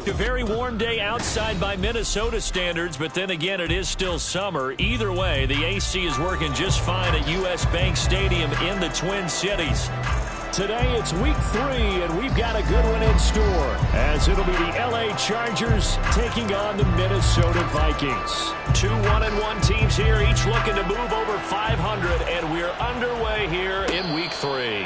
A very warm day outside by Minnesota standards, but then again, it is still summer. Either way, the AC is working just fine at U.S. Bank Stadium in the Twin Cities. Today, it's week 3, and we've got a good one in store, as it'll be the L.A. Chargers taking on the Minnesota Vikings. 2 1-1 teams here, each looking to move over 500, and we're underway here in week 3.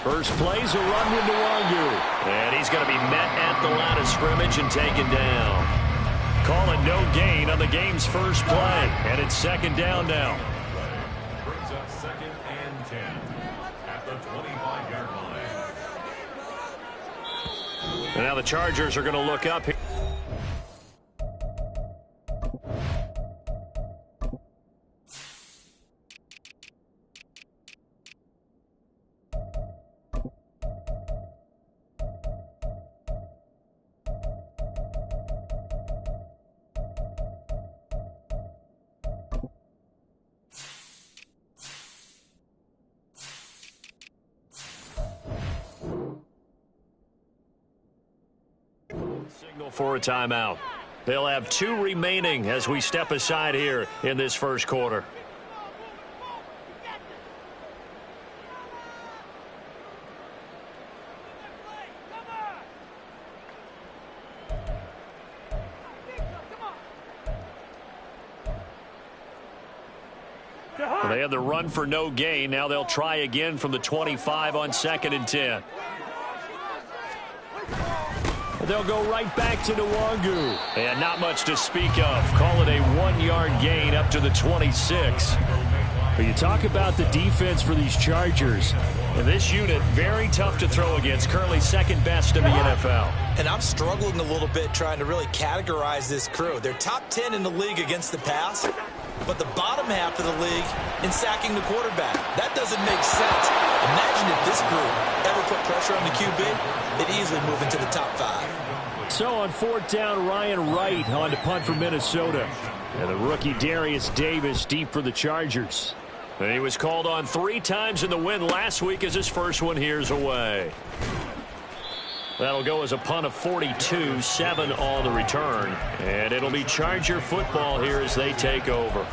First play's a run with Nwangu. And he's going to be met at the line of scrimmage and taken down. Calling no gain on the game's first play. And it's second down now. Brings up 2nd and 10 at the 25-yard line. And now the Chargers are going to look up here. Signal for a timeout. They'll have 2 remaining as we step aside here in this first quarter. Well, they had the run for no gain. Now they'll try again from the 25 on 2nd and 10. They'll go right back to Nwangu. And not much to speak of. Call it a 1-yard gain up to the 26. But you talk about the defense for these Chargers. And this unit, very tough to throw against. Currently 2nd best in the NFL. And I'm struggling a little bit trying to really categorize this crew. They're top 10 in the league against the pass, but the bottom half of the league in sacking the quarterback. That doesn't make sense. Imagine if this group ever put pressure on the QB, they'd easily move into the top 5. So on 4th down, Ryan Wright on to punt for Minnesota. And the rookie Darius Davis deep for the Chargers. And he was called on 3 times in the win last week as his first one here's away. That'll go as a punt of 42, 7 on the return. And it'll be Charger football here as they take over.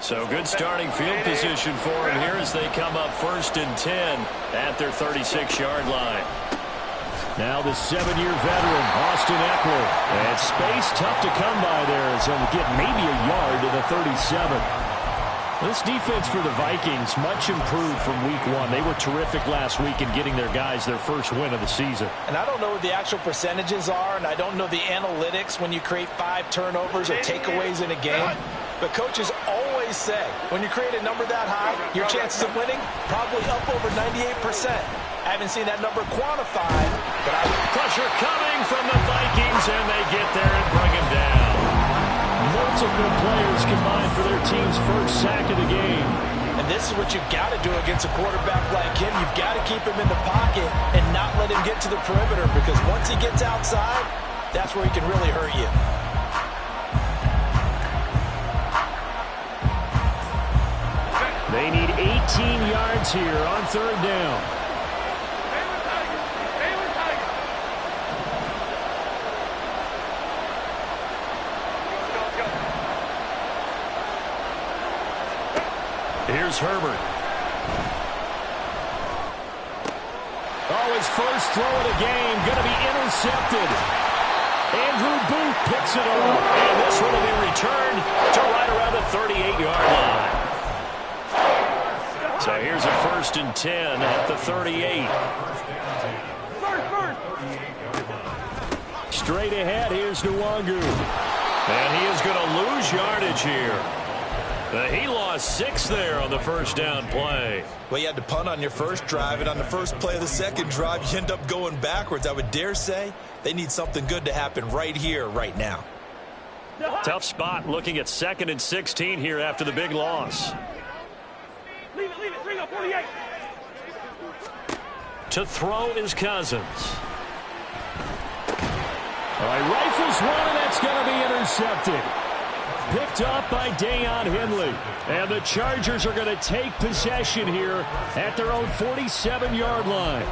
So good starting field position for him here as they come up 1st and 10 at their 36-yard line. Now the 7-year veteran, Austin Eckler. And space tough to come by there as he'll get maybe a yard to the 37. This defense for the Vikings, much improved from week 1. They were terrific last week in getting their guys their first win of the season. And I don't know what the actual percentages are, and I don't know the analytics when you create 5 turnovers or takeaways in a game. But coaches always say, when you create a number that high, your chances of winning probably up over 98%. I haven't seen that number quantified, but pressure coming from the Vikings, and they get there and bring him down. Multiple players combined for their team's first sack of the game. And this is what you've got to do against a quarterback like him. You've got to keep him in the pocket and not let him get to the perimeter, because once he gets outside, that's where he can really hurt you. They need 18 yards here on 3rd down. Here's Herbert. Oh, his first throw of the game going to be intercepted. Andrew Booth picks it off, and this one will be returned to right around the 38-yard line. So here's a 1st and 10 at the 38. Straight ahead, here's Nwangu. And he is going to lose yardage here. He lost 6 there on the first down play. Well, you had to punt on your first drive, and on the first play of the second drive, you end up going backwards. I would dare say they need something good to happen right here, right now. Tough spot looking at 2nd and 16 here after the big loss. Leave it, bring up 48. To throw is Cousins. All right, rifles one, and that's going to be intercepted. Picked up by Deion Henley. And the Chargers are going to take possession here at their own 47-yard line.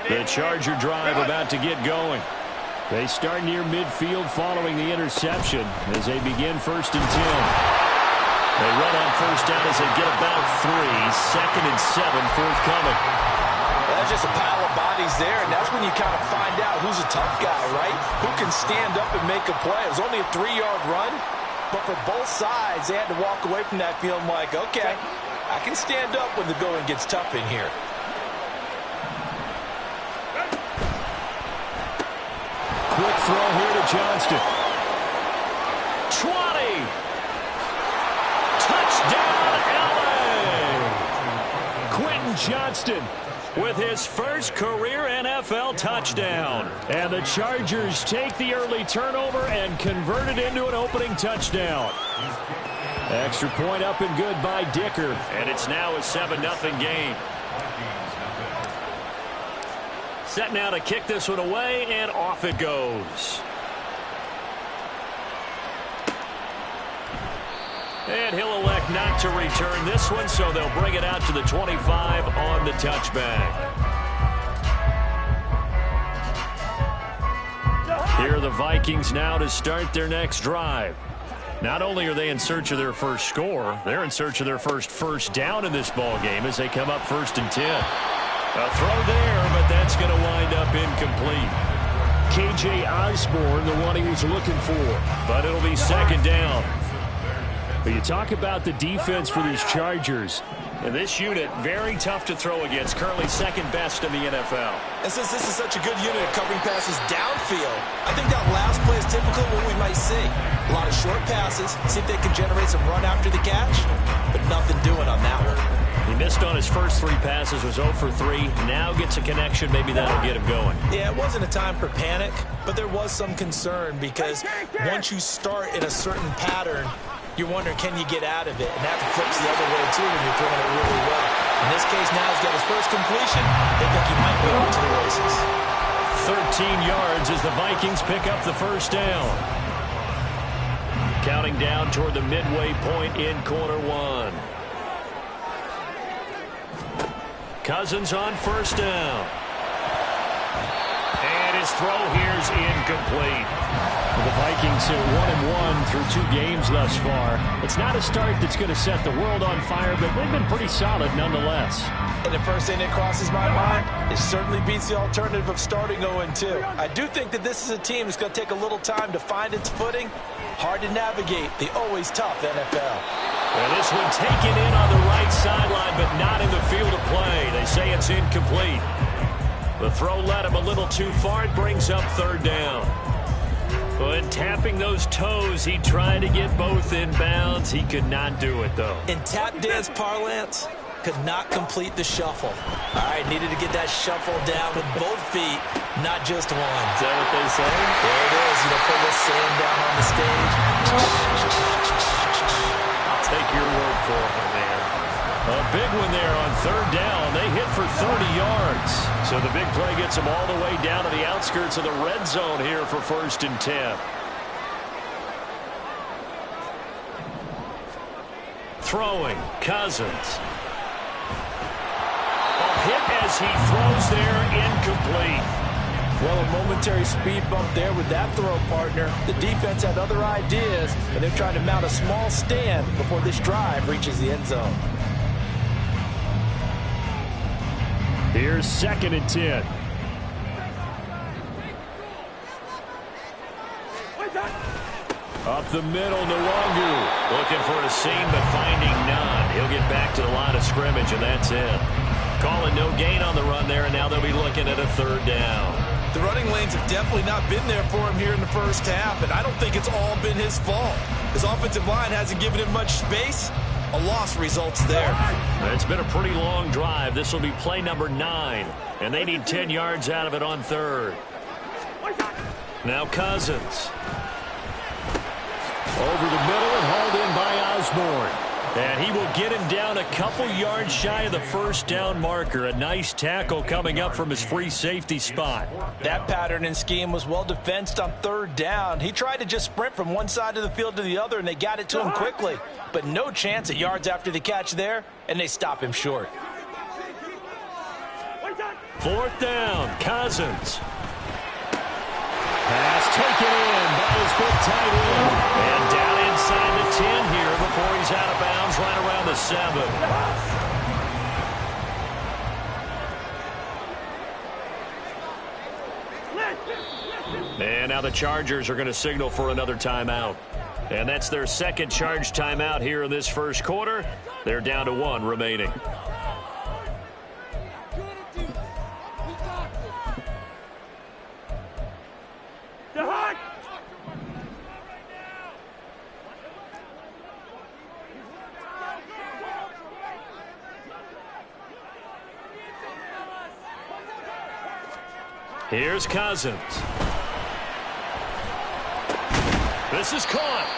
The Charger drive about to get going. They start near midfield following the interception as they begin 1st and 10. They run on first down as they get about 3. 2nd and 7 forthcoming. That's just a pile of bodies there, and that's when you kind of find out who's a tough guy, right? Who can stand up and make a play. It was only a 3-yard run, but for both sides, they had to walk away from that feeling like, okay, I can stand up when the going gets tough in here. Quick throw here to Johnston. 20. Touchdown, LA! Quentin Johnston with his first career NFL touchdown. And the Chargers take the early turnover and convert it into an opening touchdown. Extra point up and good by Dicker. And it's now a 7-0 game. Set now to kick this one away, and off it goes. And he'll elect not to return this one, so they'll bring it out to the 25 on the touchback. Here are the Vikings now to start their next drive. Not only are they in search of their first score, they're in search of their first down in this ball game as they come up 1st and 10. A throw there, but that's going to wind up incomplete. K.J. Osborne, the one he was looking for, but it'll be 2nd down. But you talk about the defense for these Chargers. And this unit, very tough to throw against. Currently 2nd best in the NFL. And since this is such a good unit of covering passes downfield, I think that last play is typically what we might see. A lot of short passes, see if they can generate some run after the catch, but nothing doing on that one. He missed on his first 3 passes, was 0 for 3. Now gets a connection. Maybe that'll get him going. Yeah, it wasn't a time for panic, but there was some concern because once you start in a certain pattern, you're wondering, can you get out of it? And that flips the other way, too, when you're throwing it really well. In this case, now he's got his first completion. They think he might go to the races. 13 yards as the Vikings pick up the first down. Counting down toward the midway point in quarter 1. Cousins on first down. And his throw here's incomplete. The Vikings sit 1-1 through 2 games thus far. It's not a start that's going to set the world on fire, but they've been pretty solid nonetheless. And the first thing that crosses my mind, it certainly beats the alternative of starting 0-2. I do think that this is a team that's going to take a little time to find its footing. Hard to navigate the always tough NFL. Well, this one taken in on the right sideline, but not in the field of play. They say it's incomplete. The throw led him a little too far. It brings up 3rd down. But tapping those toes, he tried to get both in bounds. He could not do it, though. In tap dance parlance, could not complete the shuffle. All right, needed to get that shuffle down with both feet, not just one. Is that what they say? There it is. You know, put a little sand down on the stage. I'll take your word for it, man. A big one there on 3rd down. They hit for 30 yards. So the big play gets them all the way down to the outskirts of the red zone here for 1st and 10. Throwing, Cousins. A hit as he throws there, incomplete. Well, a momentary speed bump there with that throw, partner. The defense had other ideas, and they're trying to mount a small stand before this drive reaches the end zone. Here's 2nd and 10. Up the middle, Nwangu. Looking for a seam, but finding none. He'll get back to the line of scrimmage, and that's it. Calling no gain on the run there, and now they'll be looking at a third down. The running lanes have definitely not been there for him here in the first half, and I don't think it's all been his fault. His offensive line hasn't given him much space. A loss results there. It's been a pretty long drive. This will be play number 9, and they need 10 yards out of it on third. Now Cousins. Over the middle and hauled in by Osborne. And he will get him down a couple yards shy of the first down marker. A nice tackle coming up from his free safety spot. That pattern and scheme was well defensed on third down. He tried to just sprint from one side of the field to the other, and they got it to him quickly. But no chance at yards after the catch there, and they stop him short. Fourth down, Cousins. Pass taken in by his big tight end. And down inside the 10 here before he's out of bounds right around the 7. And now the Chargers are going to signal for another timeout. And that's their second charge timeout here in this first quarter. They're down to 1 remaining. Here's Cousins. This is caught.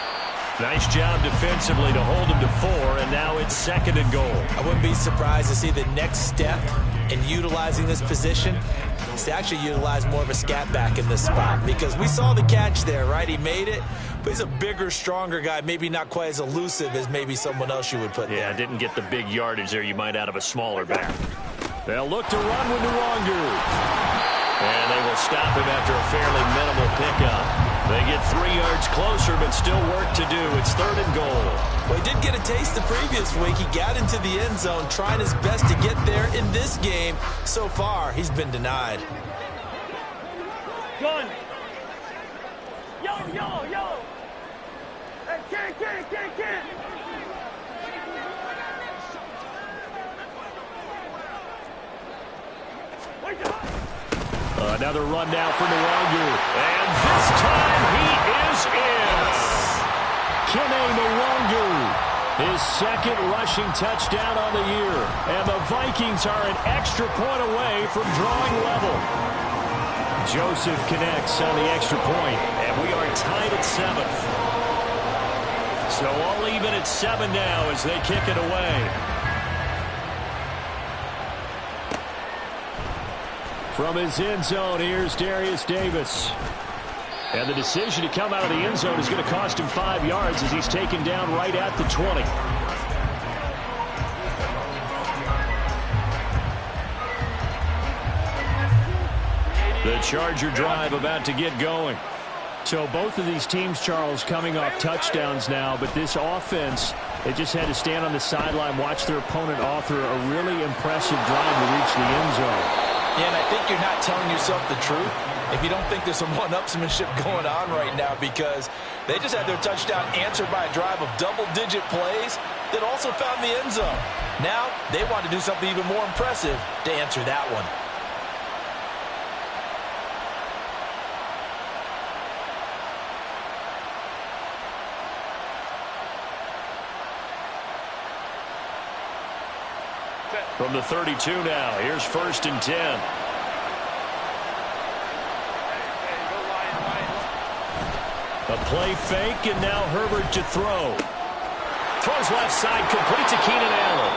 Nice job defensively to hold him to 4, and now it's 2nd and goal. I wouldn't be surprised to see the next step in utilizing this position is to actually utilize more of a scat back in this spot, because we saw the catch there, right? He made it, but he's a bigger, stronger guy, maybe not quite as elusive as maybe someone else you would put there. Yeah, didn't get the big yardage there you might out of a smaller back. They'll look to run with Nwangu. And they will stop him after a fairly minimal pickup. They get 3 yards closer, but still work to do. It's 3rd and goal. Well, he did get a taste the previous week. He got into the end zone, trying his best to get there in this game. So far, he's been denied. Gun. Yo. Hey, can. Another run now for Nwangu. And this time he is in. Kene Nwangu, his 2nd rushing touchdown on the year. And the Vikings are an extra point away from drawing level. Joseph connects on the extra point, and we are tied at 7. So all even at 7 now as they kick it away. From his end zone, here's Darius Davis. And the decision to come out of the end zone is going to cost him 5 yards as he's taken down right at the 20. The Charger drive about to get going. So both of these teams, Charles, coming off touchdowns now, but this offense, they just had to stand on the sideline, watch their opponent author a really impressive drive to reach the end zone. Yeah, and I think you're not telling yourself the truth if you don't think there's some one-upsmanship going on right now, because they just had their touchdown answered by a drive of double-digit plays that also found the end zone. Now they want to do something even more impressive to answer that one. From the 32 now, here's 1st and 10. A play fake, and now Herbert to throw. Throws left side, complete to Keenan Allen.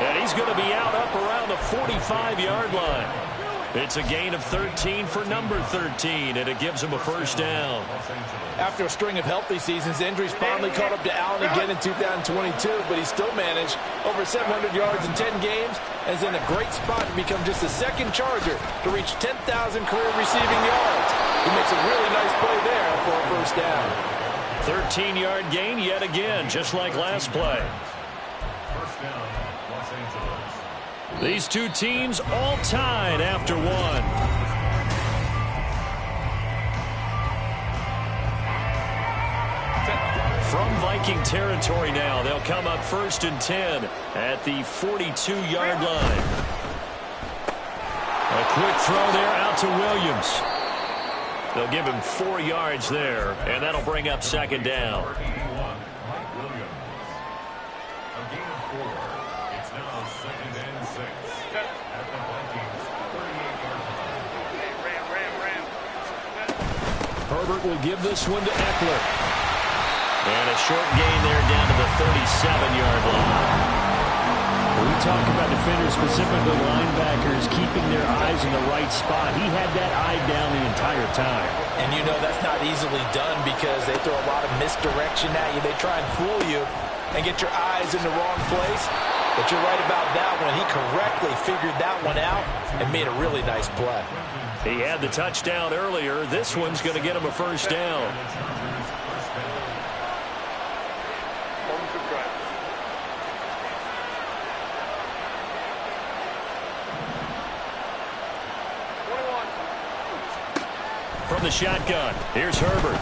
And he's going to be out up around the 45-yard line. It's a gain of 13 for number 13, and it gives him a first down. After a string of healthy seasons, injuries finally caught up to Allen again in 2022, but he still managed over 700 yards in 10 games and is in a great spot to become just the 2nd Charger to reach 10,000 career receiving yards. He makes a really nice play there for a first down. 13-yard gain yet again, just like last play. First down, Los Angeles. These two teams all tied after 1. From Viking territory now, they'll come up 1st and 10 at the 42-yard line. A quick throw there out to Williams. They'll give him 4 yards there, and that'll bring up 2nd down. Herbert will give this one to Eckler. And a short gain there down to the 37-yard line. When we talk about defenders, specifically linebackers, keeping their eyes in the right spot, he had that eye down the entire time. And you know that's not easily done because they throw a lot of misdirection at you. They try and fool you and get your eyes in the wrong place. But you're right about that one. He correctly figured that one out and made a really nice play. He had the touchdown earlier. This one's going to get him a 1st down. From the shotgun, here's Herbert.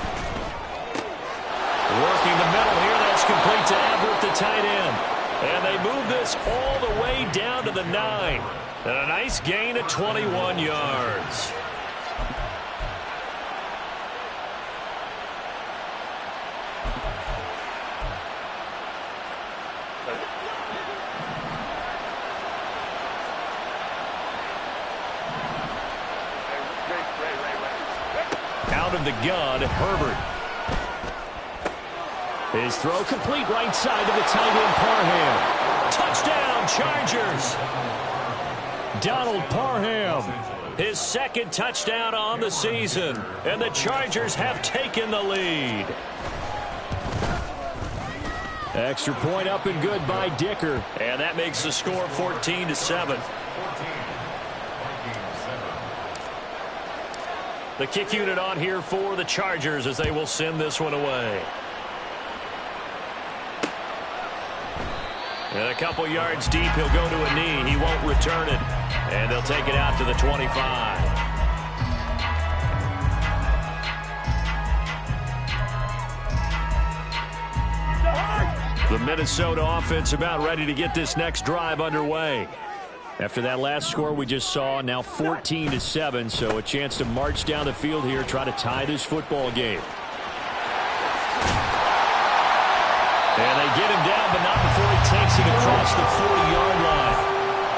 Working the middle here, that's complete to Everett, the tight end. And they move this all the way down to the 9. And a nice gain of 21 yards. Out of the gun, Herbert. His throw complete right side to the tight end, Parham. Touchdown, Chargers. Donald Parham, his 2nd touchdown on the season. And the Chargers have taken the lead. Extra point up and good by Dicker. And that makes the score 14-7. The kick unit on here for the Chargers as they will send this one away. And a couple yards deep, he'll go to a knee. He won't return it. And they'll take it out to the 25. The Minnesota offense about ready to get this next drive underway. After that last score we just saw, now 14-7, so a chance to march down the field here, try to tie this football game. And they get him down, but not before he takes it across the 40-yard line.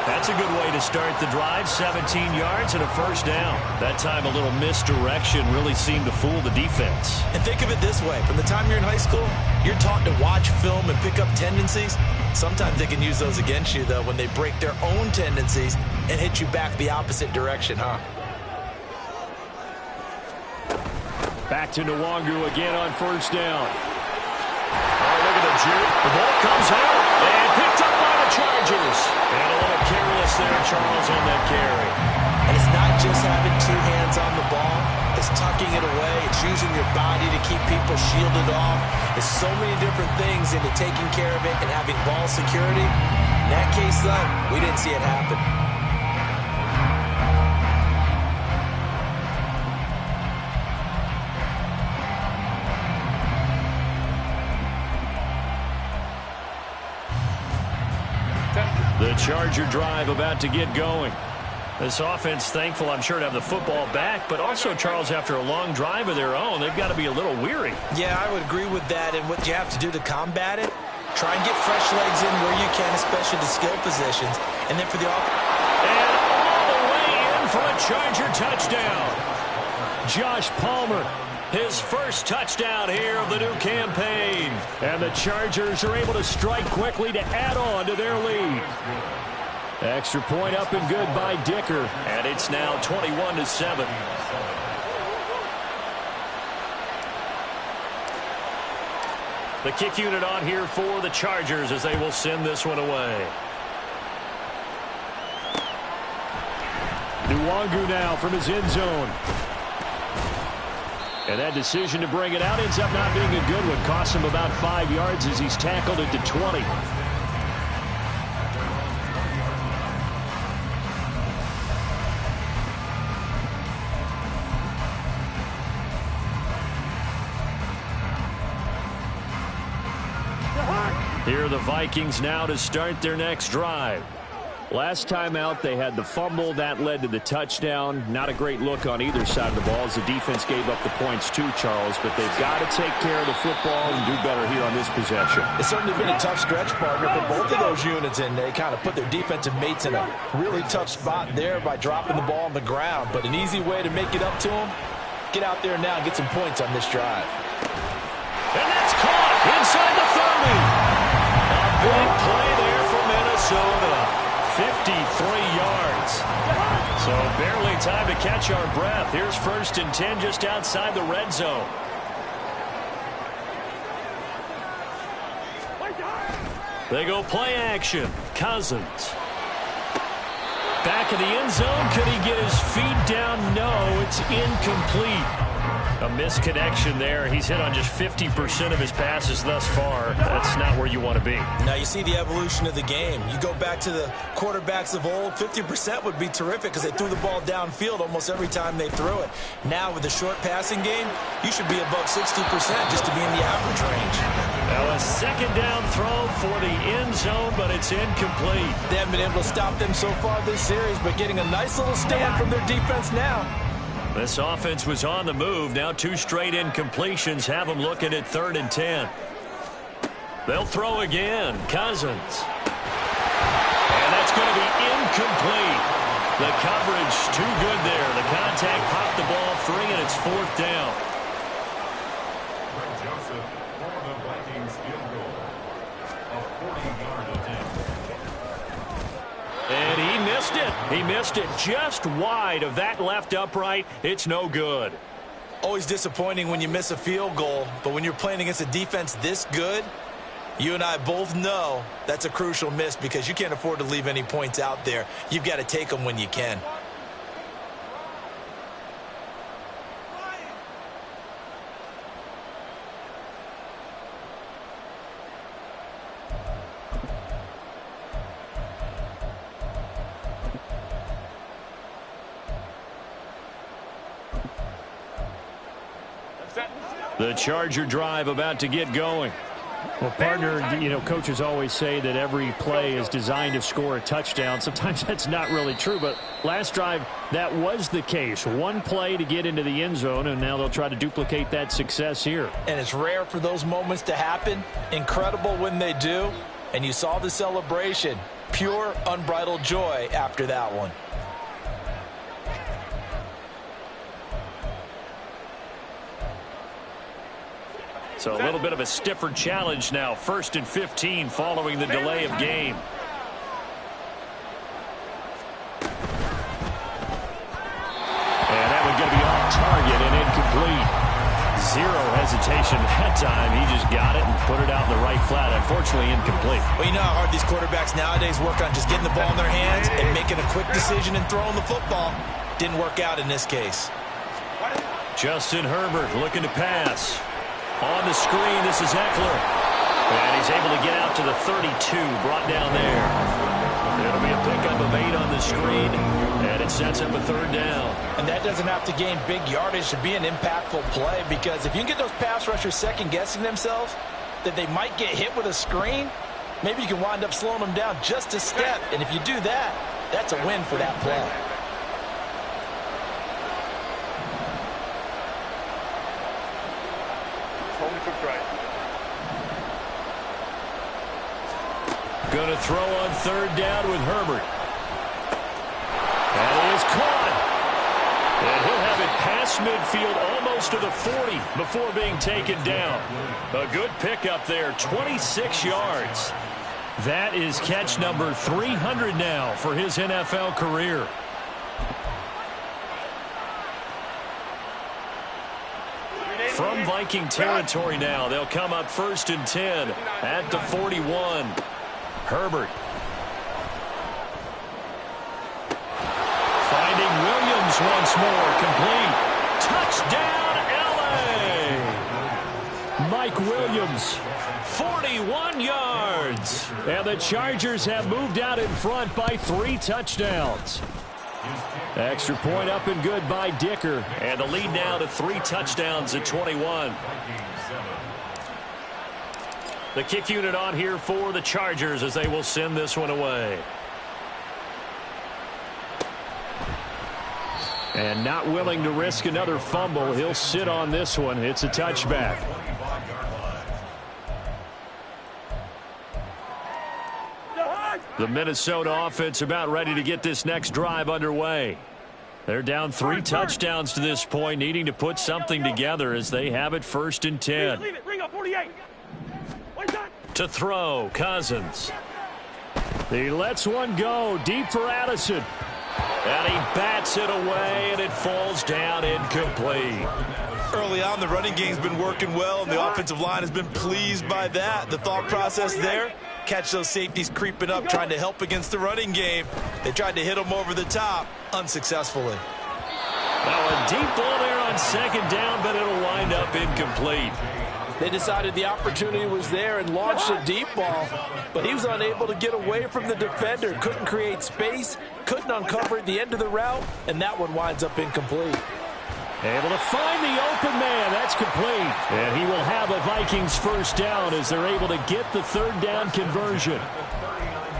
That's a good way to start the drive, 17 yards and a 1st down. That time a little misdirection really seemed to fool the defense. And think of it this way. From the time you're in high school, you're taught to watch film and pick up tendencies. Sometimes they can use those against you, though, when they break their own tendencies and hit you back the opposite direction, huh? Back to Nwangu again on 1st down. Oh, look at the juke. The ball comes out and picked up by the Chargers. And a little careless there, Charles, on that carry. And it's not just having 2 hands on the ball. It's tucking it away. It's using your body to keep people shielded off. There's so many different things into taking care of it and having ball security. In that case, though, we didn't see it happen. The Charger drive about to get going. This offense, thankful, I'm sure, to have the football back, but also, Charles, after a long drive of their own, they've got to be a little weary. Yeah, I would agree with that, and what you have to do to combat it, try and get fresh legs in where you can, especially the skill positions, and then for the offense. And all the way in for a Charger touchdown. Josh Palmer, his 1st touchdown here of the new campaign. And the Chargers are able to strike quickly to add on to their lead. Extra point up and good by Dicker. And it's now 21-7. The kick unit on here for the Chargers as they will send this one away. Nwangu now from his end zone. And that decision to bring it out ends up not being a good one. Costs him about 5 yards as he's tackled into 20. Here are the Vikings now to start their next drive. Last time out, they had the fumble. That led to the touchdown. Not a great look on either side of the ball as the defense gave up the points too, Charles. But they've got to take care of the football and do better here on this possession. It's certainly been a tough stretch, partner, for both of those units, and they kind of put their defensive mates in a really tough spot there by dropping the ball on the ground. But an easy way to make it up to them, get out there now and get some points on this drive. And that's caught inside the 30. A big play there for Minnesota. 53 yards. So barely time to catch our breath. Here's 1st and 10 just outside the red zone. They go play action. Cousins. Back in the end zone. Could he get his feet down? No, it's incomplete. A misconnection there. He's hit on just 50% of his passes thus far. That's not where you want to be. Now you see the evolution of the game. You go back to the quarterbacks of old, 50% would be terrific because they threw the ball downfield almost every time they threw it. Now with the short passing game, you should be above 60% just to be in the average range. Now a 2nd down throw for the end zone, but it's incomplete. They haven't been able to stop them so far this series, but getting a nice little stand from their defense now. This offense was on the move. Now 2 straight incompletions have them looking at 3rd and 10. They'll throw again. Cousins. And that's going to be incomplete. The coverage too good there. The contact popped the ball free, and it's 4th down. Joseph for the Vikings field goal. A 40-yard attempt. And he missed it. He missed it just wide of that left upright. It's no good. Always disappointing when you miss a field goal, but when you're playing against a defense this good, you and I both know that's a crucial miss because you can't afford to leave any points out there. You've got to take them when you can. The Charger drive about to get going. Well, partner, you know, coaches always say that every play is designed to score a touchdown. Sometimes that's not really true, but last drive, that was the case. One play to get into the end zone, and now they'll try to duplicate that success here. And it's rare for those moments to happen. Incredible when they do. And you saw the celebration. Pure, unbridled joy after that one. So a little bit of a stiffer challenge now. 1st and 15 following the delay of game. And that one going to be off target and incomplete. Zero hesitation that time. He just got it and put it out in the right flat. Unfortunately, incomplete. Well, you know how hard these quarterbacks nowadays work on just getting the ball in their hands and making a quick decision and throwing the football. Didn't work out in this case. Justin Herbert looking to pass. On the screen, this is Eckler. And he's able to get out to the 32, brought down there. It'll be a pickup of 8 on the screen, and it sets up a 3rd down. And that doesn't have to gain big yardage to be an impactful play, because if you can get those pass rushers second-guessing themselves that they might get hit with a screen, maybe you can wind up slowing them down just a step. And if you do that, that's a win for that play. Going to throw on 3rd down with Herbert. That is caught. And he'll have it past midfield almost to the 40 before being taken down. A good pickup there, 26 yards. That is catch number 300 now for his NFL career. From Viking territory now, they'll come up 1st and 10 at the 41. Herbert. Finding Williams once more. Complete. Touchdown, L.A. Mike Williams, 41 yards. And the Chargers have moved out in front by 3 touchdowns. Extra point up and good by Dicker. And the lead now to 3 touchdowns at 21. The kick unit on here for the Chargers as they will send this one away. And not willing to risk another fumble, he'll sit on this one. It's a touchback. The Minnesota offense about ready to get this next drive underway. They're down 3 touchdowns to this point, needing to put something together as they have it 1st and 10. To throw, Cousins. He lets one go deep for Addison. And he bats it away, and it falls down incomplete. Early on, the running game's been working well, and the offensive line has been pleased by that. The thought process there, catch those safeties creeping up, trying to help against the running game. They tried to hit them over the top, unsuccessfully. Now a deep ball there on 2nd down, but it'll wind up incomplete. They decided the opportunity was there and launched a deep ball, but he was unable to get away from the defender. Couldn't create space, couldn't uncover at the end of the route, and that one winds up incomplete. Able to find the open man. That's complete. And he will have a Vikings 1st down as they're able to get the 3rd down conversion.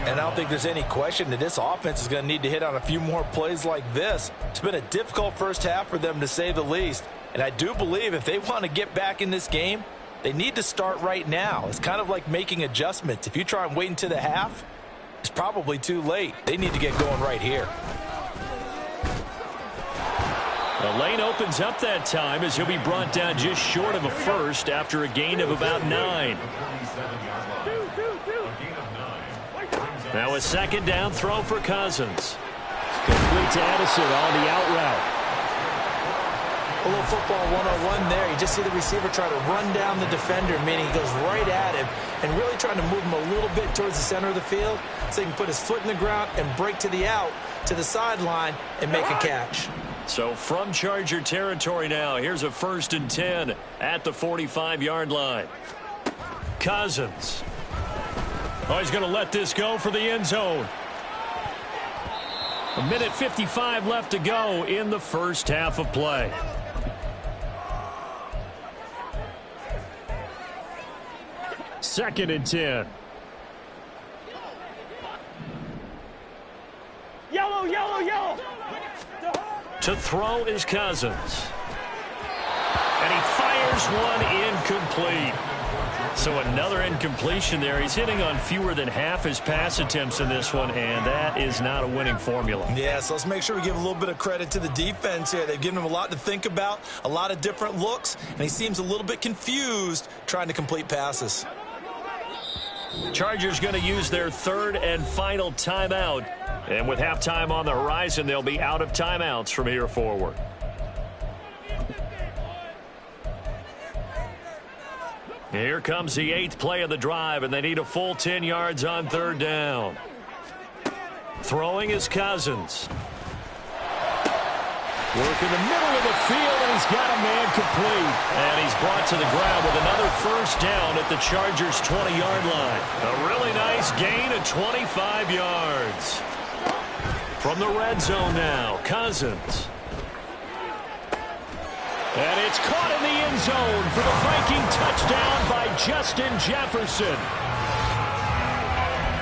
And I don't think there's any question that this offense is going to need to hit on a few more plays like this. It's been a difficult first half for them, to say the least. And I do believe if they want to get back in this game, they need to start right now. It's kind of like making adjustments. If you try and wait until the half, it's probably too late. They need to get going right here. The lane opens up that time as he'll be brought down just short of a first after a gain of about 9. Now a 2nd down throw for Cousins. Complete to Addison on the out route. A little football 101 there. You just see the receiver try to run down the defender, meaning he goes right at him and really trying to move him a little bit towards the center of the field so he can put his foot in the ground and break to the out, to the sideline, and make a catch. So from Charger territory now, here's a 1st and 10 at the 45-yard line. Cousins. Oh, he's going to let this go for the end zone. 1:55 left to go in the first half of play. Second and 10. Yellow, yellow, yellow. To throw is Cousins. And he fires one incomplete. So another incompletion there. He's hitting on fewer than half his pass attempts in this one, and that is not a winning formula. Yeah, so let's make sure we give a little bit of credit to the defense here. They've given him a lot to think about, a lot of different looks, and he seems a little bit confused trying to complete passes. Chargers going to use their 3rd and final timeout. And with halftime on the horizon, they'll be out of timeouts from here forward. Here comes the 8th play of the drive, and they need a full 10 yards on 3rd down. Throwing is Cousins. Work in the middle of the field, and he's got a man complete. And he's brought to the ground with another 1st down at the Chargers' 20-yard line. A really nice gain of 25 yards. From the red zone now, Cousins. And it's caught in the end zone for the Viking touchdown by Justin Jefferson.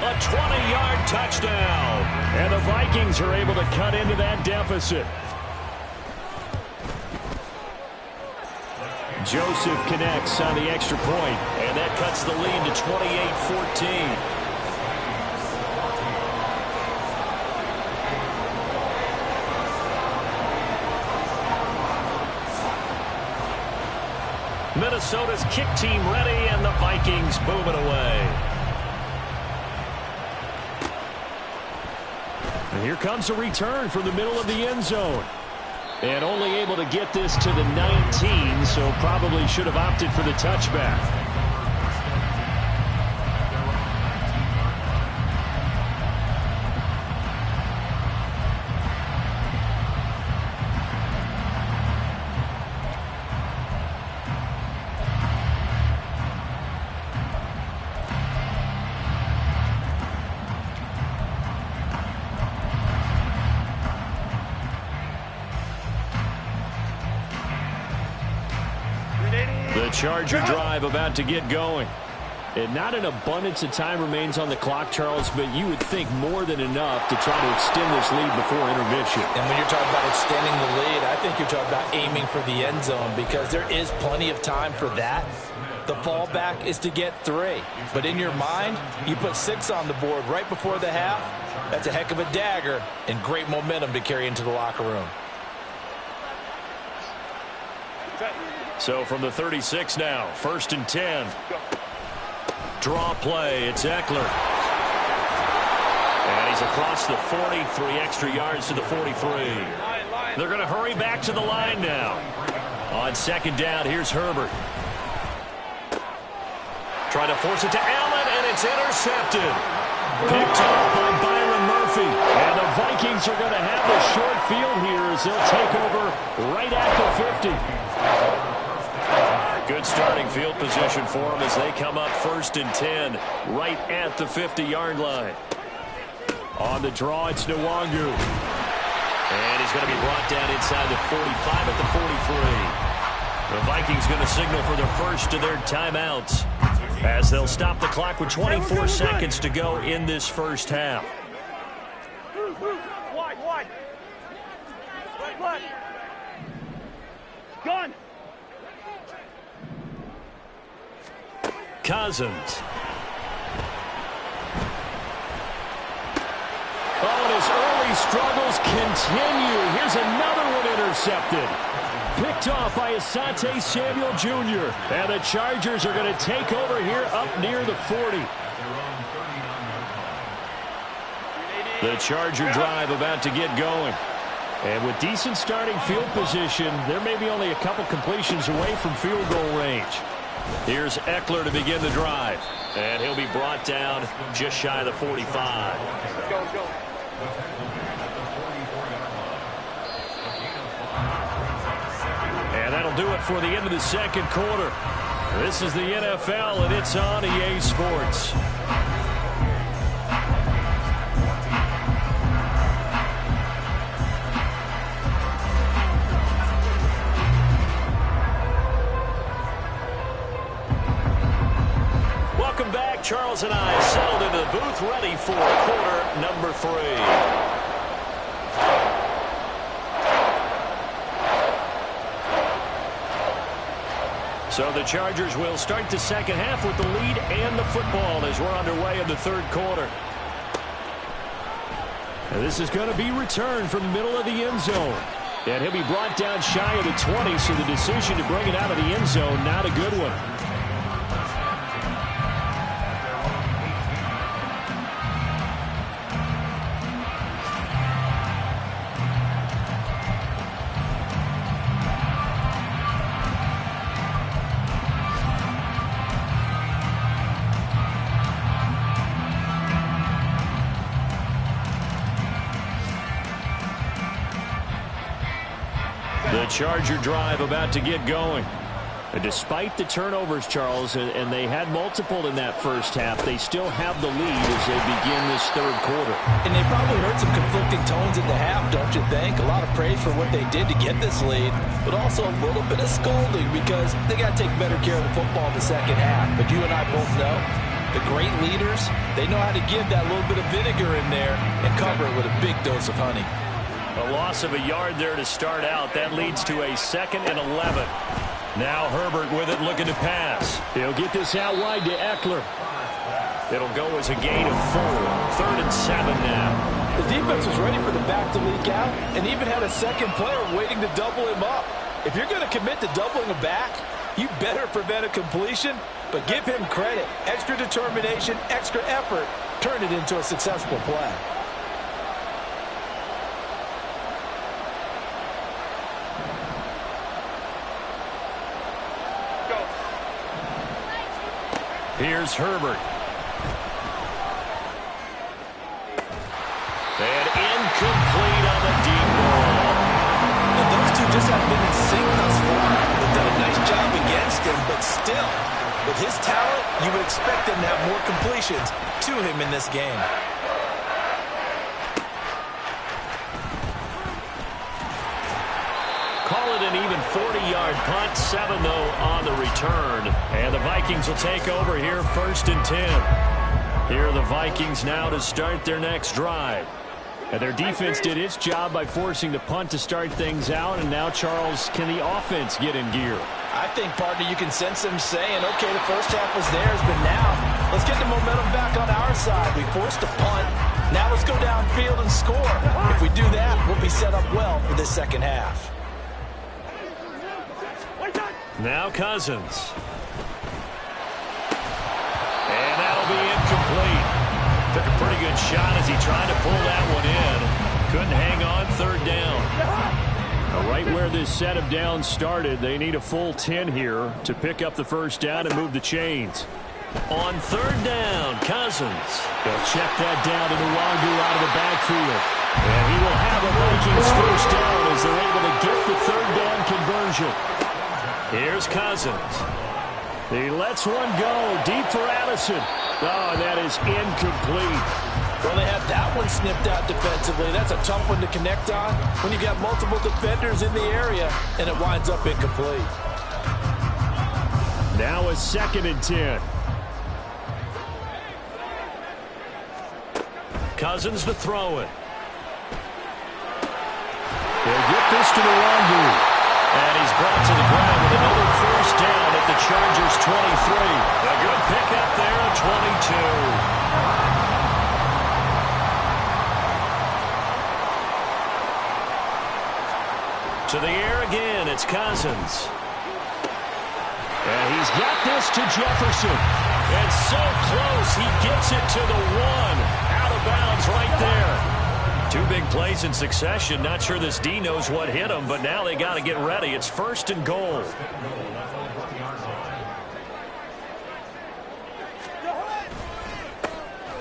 A 20-yard touchdown. And the Vikings are able to cut into that deficit. Joseph connects on the extra point, and that cuts the lead to 28-14. Minnesota's kick team ready, and the Vikings moving away. And here comes a return from the middle of the end zone. And only able to get this to the 19, so probably should have opted for the touchback. The Charger drive about to get going. And not an abundance of time remains on the clock, Charles, but you would think more than enough to try to extend this lead before intermission. And when you're talking about extending the lead, I think you're talking about aiming for the end zone because there is plenty of time for that. The fallback is to get 3. But in your mind, you put 6 on the board right before the half. That's a heck of a dagger and great momentum to carry into the locker room. So from the 36 now, 1st and 10. Draw play, it's Eckler. And he's across the 40, 3 extra yards to the 43. They're going to hurry back to the line now. On 2nd down, here's Herbert. Trying to force it to Allen, and it's intercepted. Picked off by Byron Murphy. And the Vikings are going to have the short field here as they'll take over right at the 50. Good starting field position for them as they come up 1st and 10 right at the 50-yard line. On the draw, it's Nwangu. And he's going to be brought down inside the 45 at the 43. The Vikings going to signal for their first of their timeouts as they'll stop the clock with 24 seconds to go in this first half. Wide. Gun. Cousins. Oh, and his early struggles continue. Here's another one intercepted. Picked off by Asante Samuel Jr. And the Chargers are going to take over here up near the 40. The Charger drive about to get going. And with decent starting field position, there may be only a couple completions away from field goal range. Here's Eckler to begin the drive. And he'll be brought down just shy of the 45. Go. And that'll do it for the end of the second quarter. This is the NFL, and it's on EA Sports. Welcome back. Charles and I settled into the booth, ready for quarter number 3. So the Chargers will start the second half with the lead and the football as we're underway in the third quarter. And this is going to be returned from the middle of the end zone. And he'll be brought down shy of the 20, so the decision to bring it out of the end zone, not a good one. The Charger drive about to get going. And despite the turnovers, Charles, and they had multiple in that first half, they still have the lead as they begin this third quarter. And they probably heard some conflicting tones in the half, don't you think? A lot of praise for what they did to get this lead, but also a little bit of scolding because they got to take better care of the football in the second half. But you and I both know the great leaders, they know how to give that little bit of vinegar in there and cover it with a big dose of honey. A loss of a yard there to start out. That leads to a 2nd and 11. Now Herbert with it, looking to pass. He'll get this out wide to Eckler. It'll go as a gain of 4. 3rd and 7 now. The defense was ready for the back to leak out and even had a second player waiting to double him up. If you're going to commit to doubling a back, you better prevent a completion, but give him credit. Extra determination, extra effort, turn it into a successful play. Here's Herbert. And incomplete on the deep ball. And those two just haven't been in sync thus far. They've done a nice job against him, but still, with his talent, you would expect them to have more completions to him in this game. Call it an even 40-yard punt. 7, though, on the return. And the Vikings will take over here, 1st and 10. Here are the Vikings now to start their next drive. And their defense did its job by forcing the punt to start things out. And now, Charles, can the offense get in gear? I think, partner, you can sense them saying, okay, the first half was theirs, but now let's get the momentum back on our side. We forced a punt. Now let's go downfield and score. If we do that, we'll be set up well for this second half. Now Cousins. And that'll be incomplete. Took a pretty good shot as he tried to pull that one in. Couldn't hang on, 3rd down. Right where this set of downs started, they need a full 10 here to pick up the first down and move the chains. On 3rd down, Cousins. They'll check that down to Nwangu out of the backfield. And he will have a Vikings first down as they're able to get the 3rd down conversion. Here's Cousins. He lets one go deep for Addison. Oh, that is incomplete. Well, they had that one snipped out defensively. That's a tough one to connect on when you got multiple defenders in the area, and it winds up incomplete. Now a 2nd and 10. Cousins to throw it. They'll get this to Nwangu. And he's brought to the ground with another first down at the Chargers' 23. A good pickup there at 22. To the air again, it's Cousins. And he's got this to Jefferson. And so close, he gets it to the 1. Out of bounds right there. 2 big plays in succession. Not sure this D knows what hit him, but now they got to get ready. It's 1st and goal.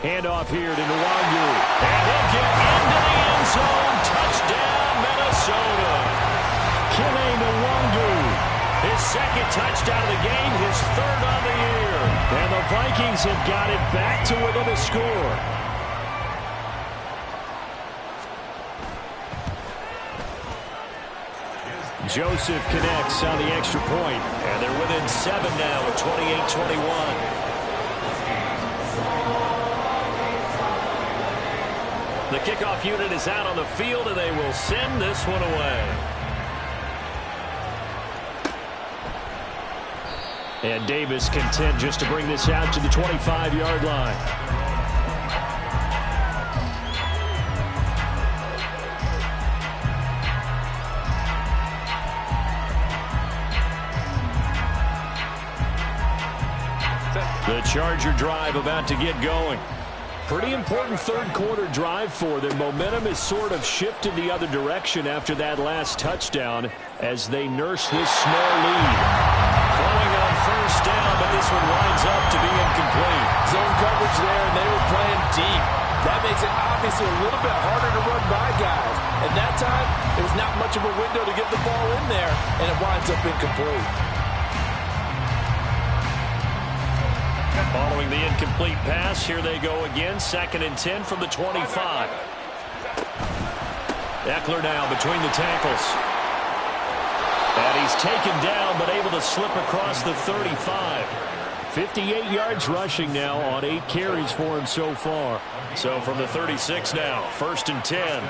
Handoff here to Nwangu. And he'll get into the end zone. Touchdown, Minnesota. Kene Nwangu. His 2nd touchdown of the game, his 3rd on the year. And the Vikings have got it back to within a score. Joseph connects on the extra point. And they're within 7 now at 28-21. The kickoff unit is out on the field, and they will send this one away. And Davis content just to bring this out to the 25-yard line. The Charger drive about to get going. Pretty important 3rd quarter drive for them. Momentum has sort of shifted the other direction after that last touchdown as they nurse this small lead. Throwing on 1st down, but this one winds up to be incomplete. Zone coverage there, and they were playing deep. That makes it obviously a little bit harder to run by guys. At that time, there was not much of a window to get the ball in there, and it winds up incomplete. Following the incomplete pass, here they go again. 2nd and 10 from the 25. Eckler now between the tackles. And he's taken down, but able to slip across the 35. 58 yards rushing now on 8 carries for him so far. So from the 36 now, 1st and 10.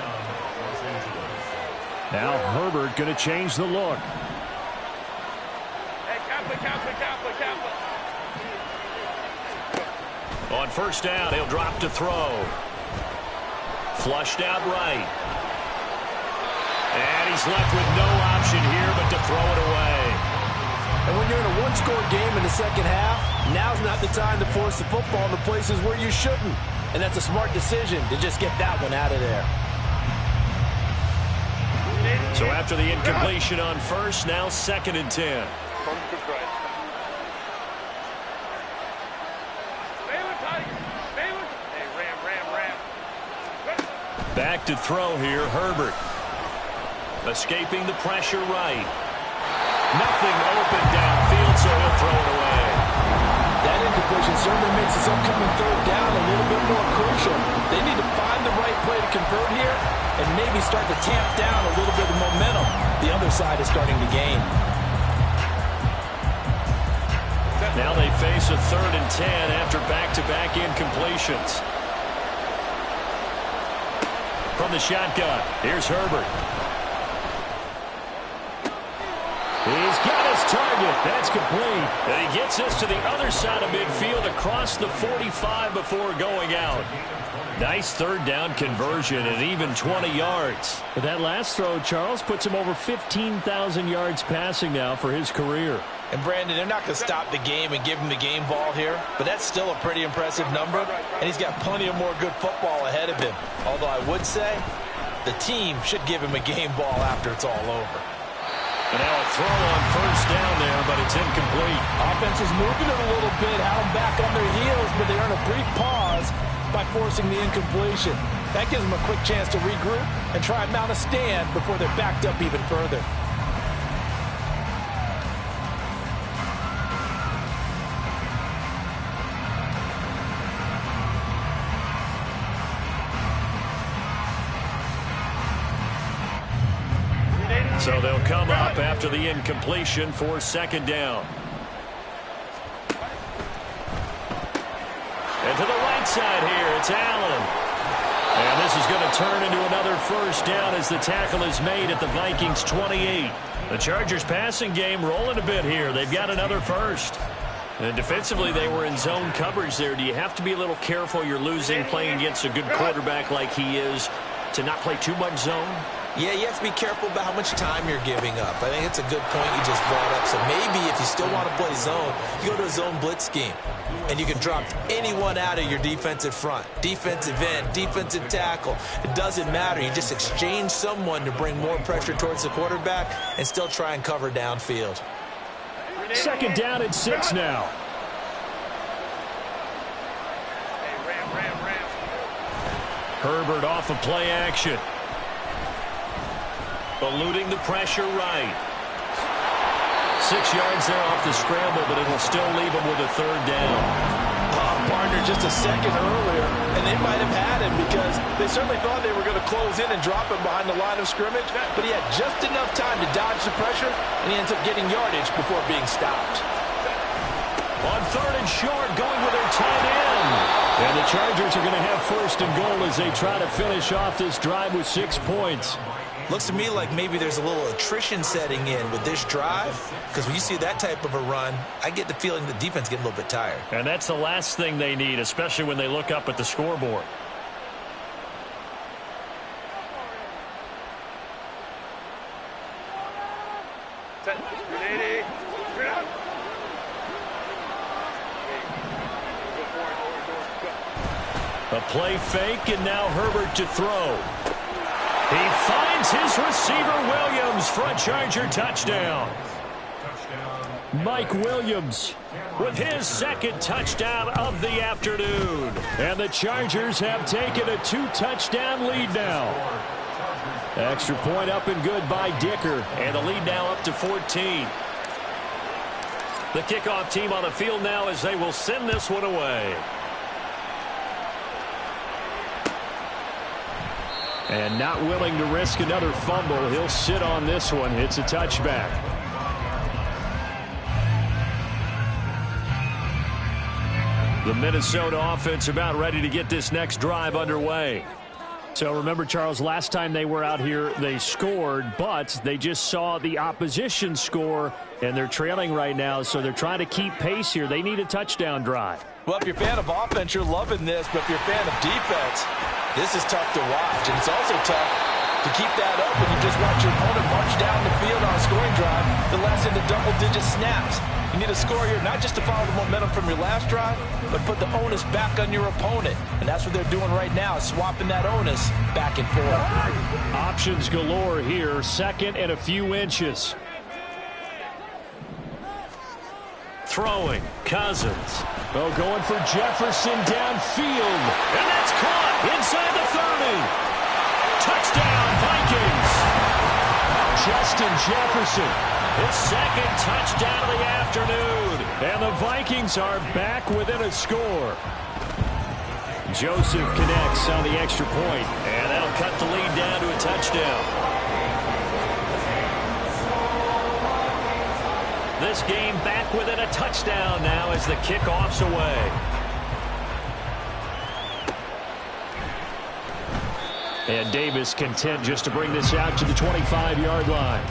Now Herbert going to change the look. On 1st down, he'll drop to throw. Flushed out right. And he's left with no option here but to throw it away. And when you're in a one-score game in the second half, now's not the time to force the football in the places where you shouldn't. And that's a smart decision to just get that one out of there. So after the incompletion on 1st, now 2nd and 10. Back to throw here, Herbert. Escaping the pressure right. Nothing open downfield, so he'll throw it away. That incompletion certainly makes this upcoming 3rd down a little bit more crucial. They need to find the right play to convert here and maybe start to tamp down a little bit of momentum the other side is starting to gain. Now they face a 3rd and 10 after back-to-back incompletions. From the shotgun, here's Herbert. He's got his target. That's complete. And he gets us to the other side of midfield across the 45 before going out. Nice 3rd down conversion and even 20 yards. But that last throw, Charles, puts him over 15,000 yards passing now for his career. And, Brandon, they're not going to stop the game and give him the game ball here, but that's still a pretty impressive number, and he's got plenty of more good football ahead of him. Although I would say the team should give him a game ball after it's all over. And now a throw on 1st down there, but it's incomplete. Offense is moving it a little bit, had them back on their heels, but they earn a brief pause by forcing the incompletion. That gives them a quick chance to regroup and try and mount a stand before they're backed up even further. So they'll come up after the incompletion for 2nd down. And to the right side here, it's Allen. And this is going to turn into another 1st down as the tackle is made at the Vikings 28. The Chargers passing game rolling a bit here. They've got another 1st. And defensively, they were in zone coverage there. Do you have to be a little careful? You're losing playing against a good quarterback like he is to not play too much zone? Yeah, you have to be careful about how much time you're giving up. I think it's a good point you just brought up. So maybe if you still want to play zone, you go to a zone blitz scheme. And you can drop anyone out of your defensive front. Defensive end, defensive tackle. It doesn't matter. You just exchange someone to bring more pressure towards the quarterback and still try and cover downfield. 2nd down and 6 now. Herbert off of play action. Eluding the pressure right. 6 yards there off the scramble, but it'll still leave him with a 3rd down. Partner just a second earlier, and they might have had him because they certainly thought they were going to close in and drop him behind the line of scrimmage, but he had just enough time to dodge the pressure, and he ends up getting yardage before being stopped. On 3rd and short, going with their tight end. And the Chargers are going to have 1st and goal as they try to finish off this drive with 6 points. Looks to me like maybe there's a little attrition setting in with this drive, because when you see that type of a run, I get the feeling the defense getting a little bit tired. And that's the last thing they need, especially when they look up at the scoreboard. A play fake, and now Herbert to throw. He finds his receiver, Williams, for a Charger touchdown. Mike Williams with his 2nd touchdown of the afternoon. And the Chargers have taken a 2-touchdown lead now. Extra point up and good by Dicker. And the lead now up to 14. The kickoff team on the field now as they will send this one away. And not willing to risk another fumble. He'll sit on this one. It's a touchback. The Minnesota offense about ready to get this next drive underway. So remember, Charles, last time they were out here, they scored, but they just saw the opposition score, and they're trailing right now, so they're trying to keep pace here. They need a touchdown drive. Well, if you're a fan of offense, you're loving this, but if you're a fan of defense, this is tough to watch, and it's also tough to keep that up when you just watch your opponent march down the field on a scoring drive that lasts into double-digit snaps. You need a score here, not just to follow the momentum from your last drive, but put the onus back on your opponent. And that's what they're doing right now, swapping that onus back and forth. Options galore here, 2nd and a few inches. Throwing, Cousins. Oh, going for Jefferson downfield. And that's caught inside the 30. Touchdown, Vikings. Justin Jefferson. His 2nd touchdown of the afternoon. And the Vikings are back within a score. Joseph connects on the extra point, and that'll cut the lead down to a touchdown. This game back within a touchdown now as the kickoff's away. And Davis content just to bring this out to the 25-yard line.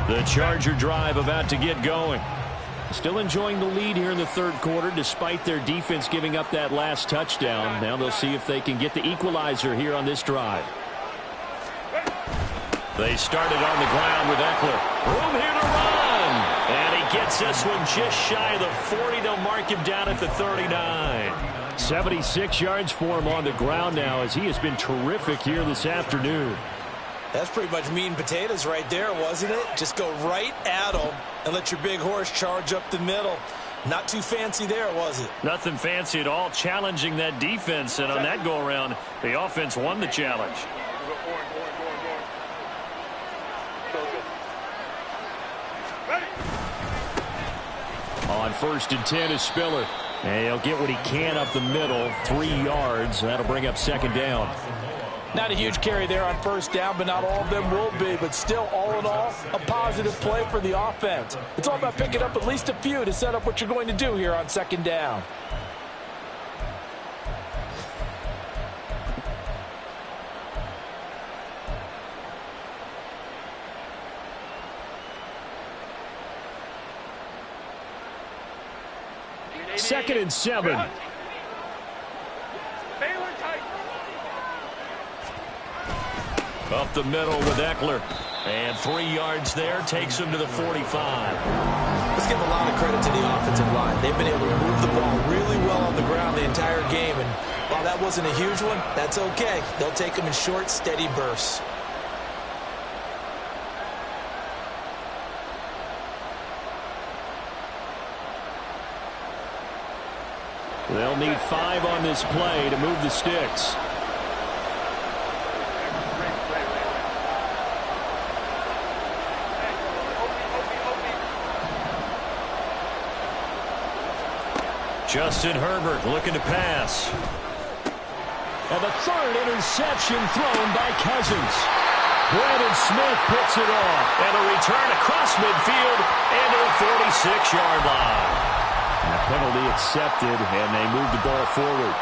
The Charger drive about to get going. Still enjoying the lead here in the third quarter despite their defense giving up that last touchdown. Now they'll see if they can get the equalizer here on this drive. They started on the ground with Eckler. Room here to run. And he gets this one just shy of the 40. They'll mark him down at the 39. 76 yards for him on the ground now as he has been terrific here this afternoon. That's pretty much meat and potatoes right there, wasn't it? Just go right at them and let your big horse charge up the middle. Not too fancy there, was it? Nothing fancy at all, challenging that defense. And on that go-around, the offense won the challenge. On 1st and 10 is Spiller. And he'll get what he can up the middle, 3 yards. That'll bring up 2nd down. Not a huge carry there on 1st down, but not all of them will be. But still, all in all, a positive play for the offense. It's all about picking up at least a few to set up what you're going to do here on 2nd down. Second and 7. Up the middle with Eckler. And 3 yards there takes him to the 45. Let's give a lot of credit to the offensive line. They've been able to move the ball really well on the ground the entire game. And while that wasn't a huge one, that's okay. They'll take them in short, steady bursts. They'll need 5 on this play to move the sticks. Justin Herbert looking to pass. And the 3rd interception thrown by Cousins. Brandon Smith puts it off. And a return across midfield and to the 46-yard line. And a penalty accepted, and they move the ball forward.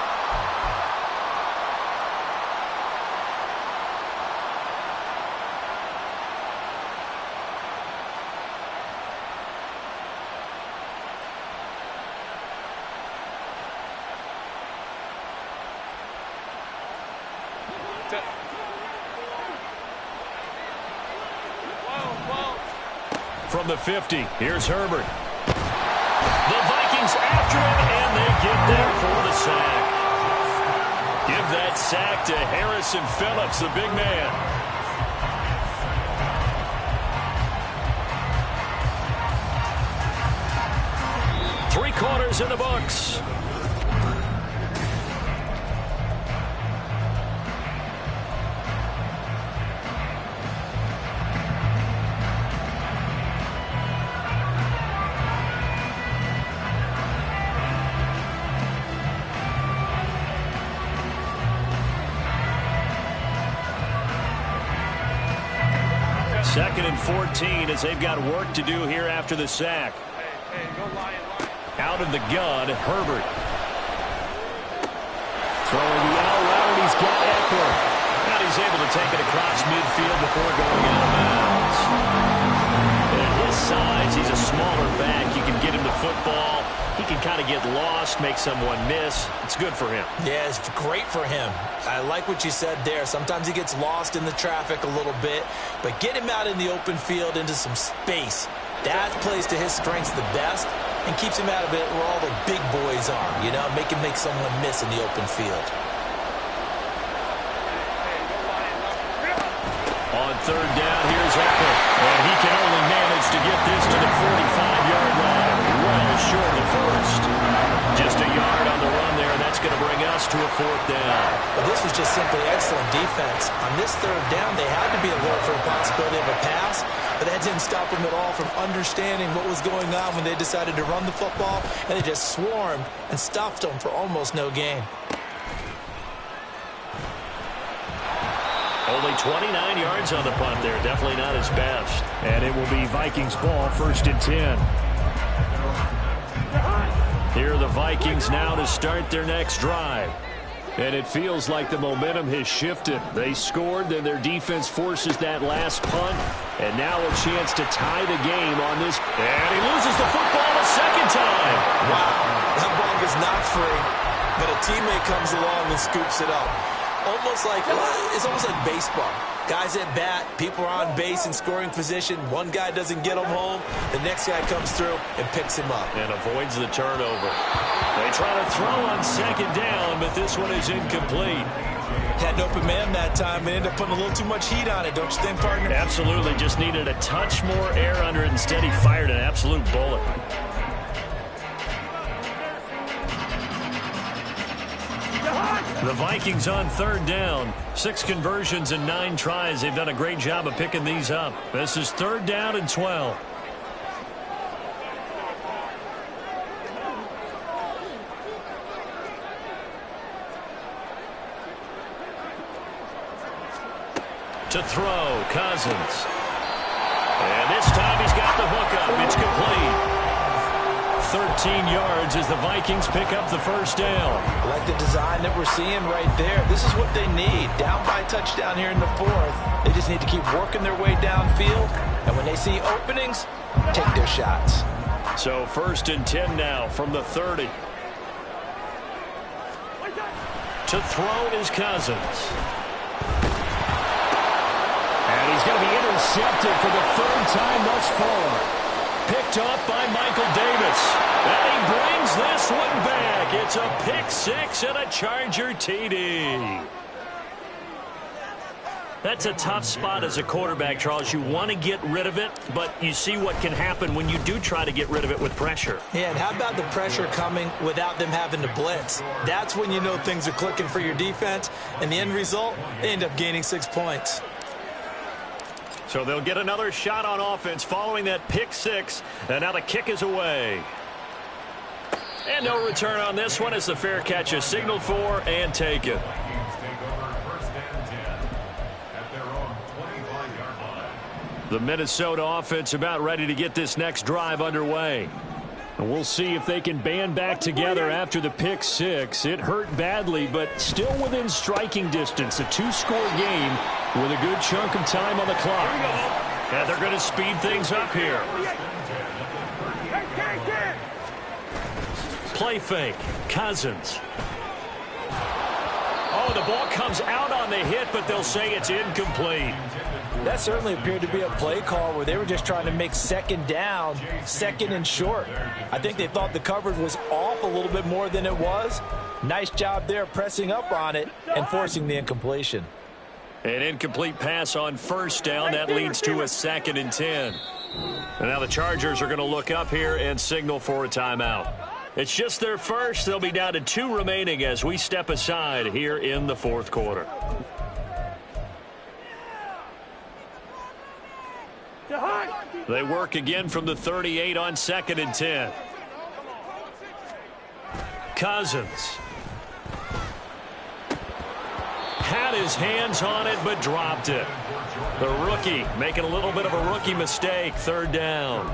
From the 50, here's Herbert. The Vikings after him, and they get there for the sack. Give that sack to Harrison Phillips, the big man. Three quarters in the books. Second and 14 as they've got work to do here after the sack. Out of the gun, Herbert. Throwing the out route, he's got Eckler. And he's able to take it across midfield before going out of bounds. At his size, he's a smaller back. You can get him the football. He can kind of get lost, make someone miss. It's good for him. Yeah, it's great for him. I like what you said there. Sometimes he gets lost in the traffic a little bit, but get him out in the open field into some space. That plays to his strengths the best and keeps him out of it where all the big boys are, you know, make him make someone miss in the open field. On 3rd down, here's Eckler. And he can only manage to get this to the 45-yard line. Well short of the first. defense. On this third down, they had to be alert for the possibility of a pass, but that didn't stop them at all from understanding what was going on when they decided to run the football, and they just swarmed and stuffed them for almost no gain. Only 29 yards on the punt there. Definitely not his best. And it will be Vikings ball, 1st and 10. Here are the Vikings now to start their next drive. And it feels like the momentum has shifted. They scored, then their defense forces that last punt. And now a chance to tie the game on this. And he loses the football a second time. Wow, that ball is not free, but a teammate comes along and scoops it up. It's almost like baseball. Guys at bat, people are on base in scoring position. One guy doesn't get him home. The next guy comes through and picks him up. And avoids the turnover. They try to throw on second down, but this one is incomplete. Had an open man that time and ended up putting a little too much heat on it, don't you think, partner? Absolutely. Just needed a touch more air under it. Instead, he fired an absolute bullet. The Vikings on third down. 6 conversions and 9 tries. They've done a great job of picking these up. This is 3rd down and 12. To throw, Cousins. And this time he's got the hook up. It's complete. 13 yards as the Vikings pick up the first down. I like the design that we're seeing right there. This is what they need. Down by a touchdown here in the 4th. They just need to keep working their way downfield. And when they see openings, take their shots. So 1st and 10 now from the 30. To throw is Cousins. And he's going to be intercepted for the 3rd time thus far. Picked off by Michael Davis. And he brings this one back. It's a pick 6 and a Charger TD. That's a tough spot as a quarterback, Charles. You want to get rid of it, but you see what can happen when you do try to get rid of it with pressure. Yeah, and how about the pressure coming without them having to blitz? That's when you know things are clicking for your defense. And the end result, they end up gaining 6 points. So they'll get another shot on offense following that pick 6. And now the kick is away. And no return on this one as the fair catch is signaled for and taken. The Minnesota offense about ready to get this next drive underway. And we'll see if they can band back together after the pick 6. It hurt badly, but still within striking distance. A 2-score game with a good chunk of time on the clock. And they're going to speed things up here. Play fake. Cousins. Oh, the ball comes out on the hit, but they'll say it's incomplete. That certainly appeared to be a play call where they were just trying to make 2nd down, 2nd and short. I think they thought the coverage was off a little bit more than it was. Nice job there pressing up on it and forcing the incompletion. An incomplete pass on 1st down. That leads to a 2nd and 10. And now the Chargers are going to look up here and signal for a timeout. It's just their first. They'll be down to 2 remaining as we step aside here in the 4th quarter. They work again from the 38 on 2nd and 10. Cousins. Had his hands on it, but dropped it. The rookie making a little bit of a rookie mistake. 3rd down.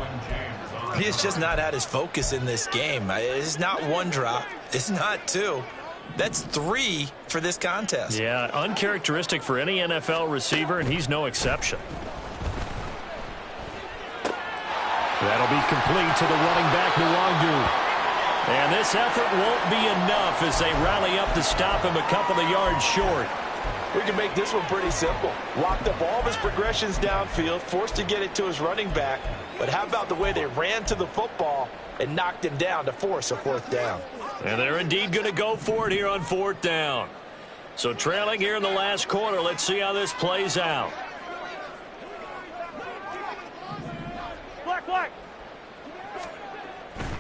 He has just not had his focus in this game. It's not 1 drop. It's not 2. That's 3 for this contest. Yeah, uncharacteristic for any NFL receiver, and he's no exception. That'll be complete to the running back, Nwangwu. And this effort won't be enough as they rally up to stop him a couple of yards short. We can make this one pretty simple. Locked up all of his progressions downfield, forced to get it to his running back. But how about the way they ran to the football and knocked him down to force a 4th down? And they're indeed going to go for it here on 4th down. So trailing here in the last quarter, let's see how this plays out. Black.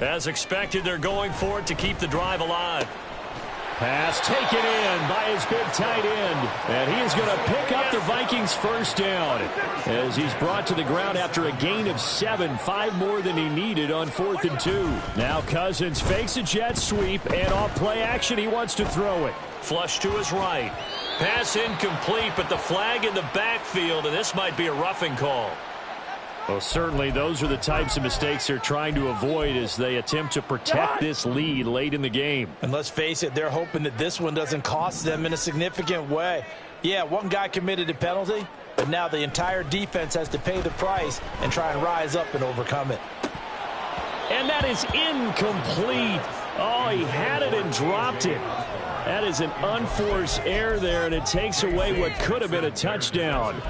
As expected, they're going for it to keep the drive alive. Pass taken in by his big tight end. And he is going to pick up the Vikings first down as he's brought to the ground after a gain of 7, 5 more than he needed on 4th and 2. Now Cousins fakes a jet sweep, and off play action, he wants to throw it. Flush to his right. Pass incomplete, but the flag in the backfield, and this might be a roughing call. Well, certainly those are the types of mistakes they're trying to avoid as they attempt to protect this lead late in the game. And let's face it, they're hoping that this one doesn't cost them in a significant way. Yeah, one guy committed a penalty, but now the entire defense has to pay the price and try and rise up and overcome it. And that is incomplete. Oh, he had it and dropped it. That is an unforced error there, and it takes away what could have been a touchdown.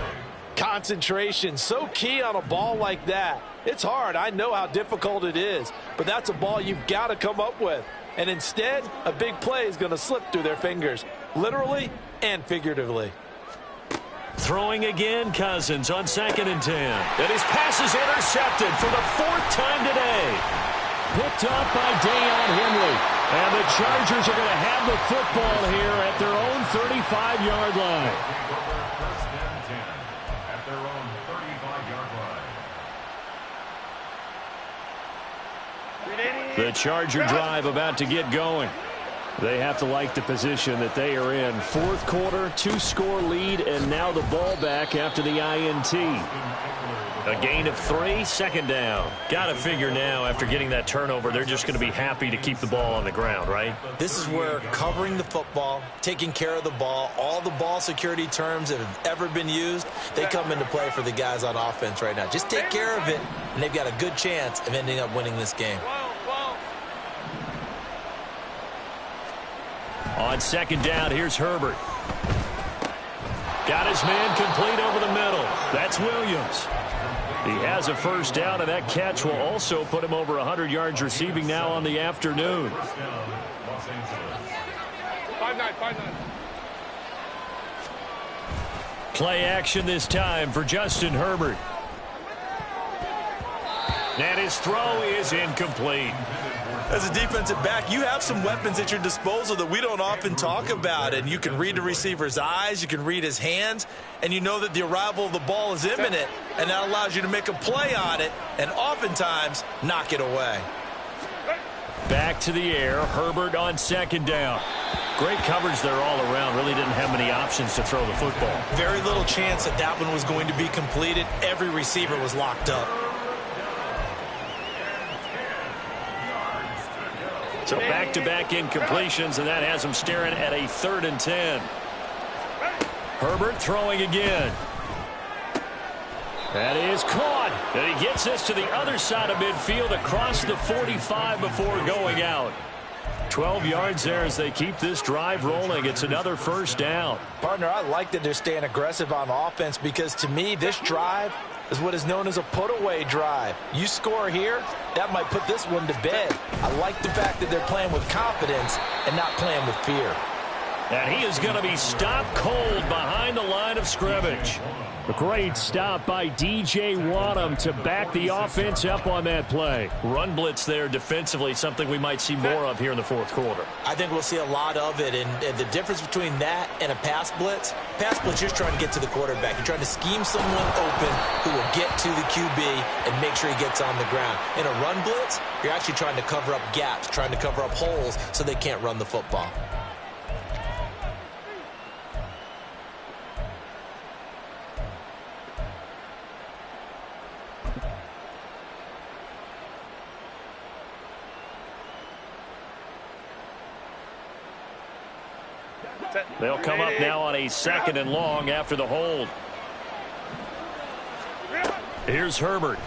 Concentration, so key on a ball like that. It's hard. I know how difficult it is, but that's a ball you've got to come up with. And instead, a big play is going to slip through their fingers, literally and figuratively. Throwing again, Cousins on 2nd and 10. And his pass is intercepted for the 4th time today. Picked up by Deion Henley. And the Chargers are going to have the football here at their own 35-yard line. The Charger drive about to get going. They have to like the position that they are in. 4th quarter, 2-score lead, and now the ball back after the INT. A gain of 3, 2nd down. Got to figure now, after getting that turnover, they're just going to be happy to keep the ball on the ground, right? This is where covering the football, taking care of the ball, all the ball security terms that have ever been used, they come into play for the guys on offense right now. Just take care of it, and they've got a good chance of ending up winning this game. On 2nd down, here's Herbert. Got his man complete over the middle. That's Williams. He has a first down, and that catch will also put him over 100 yards receiving now on the afternoon. 5-9. Play action this time for Justin Herbert. And his throw is incomplete. As a defensive back, you have some weapons at your disposal that we don't often talk about. And you can read the receiver's eyes, you can read his hands, and you know that the arrival of the ball is imminent, and that allows you to make a play on it and oftentimes knock it away. Back to the air, Herbert on 2nd down. Great coverage there all around. Really didn't have many options to throw the football. Very little chance that that one was going to be completed. Every receiver was locked up. So back-to-back incompletions, and that has him staring at a 3rd and 10. Herbert throwing again. That is caught. And he gets this to the other side of midfield across the 45 before going out. 12 yards there as they keep this drive rolling. It's another first down. Partner, I like that they're staying aggressive on offense because, to me, this drive is what is known as a put-away drive. You score here, that might put this one to bed. I like the fact that they're playing with confidence and not playing with fear. And he is going to be stopped cold behind the line of scrimmage. A great stop by DJ Wadham to back the offense up on that play. Run blitz there defensively, something we might see more of here in the 4th quarter. I think we'll see a lot of it, and the difference between that and a pass blitz, you're just trying to get to the quarterback. You're trying to scheme someone open who will get to the QB and make sure he gets on the ground. In a run blitz, you're actually trying to cover up gaps, trying to cover up holes so they can't run the football. They'll come up now on a 2nd and long after the hold. Here's Herbert.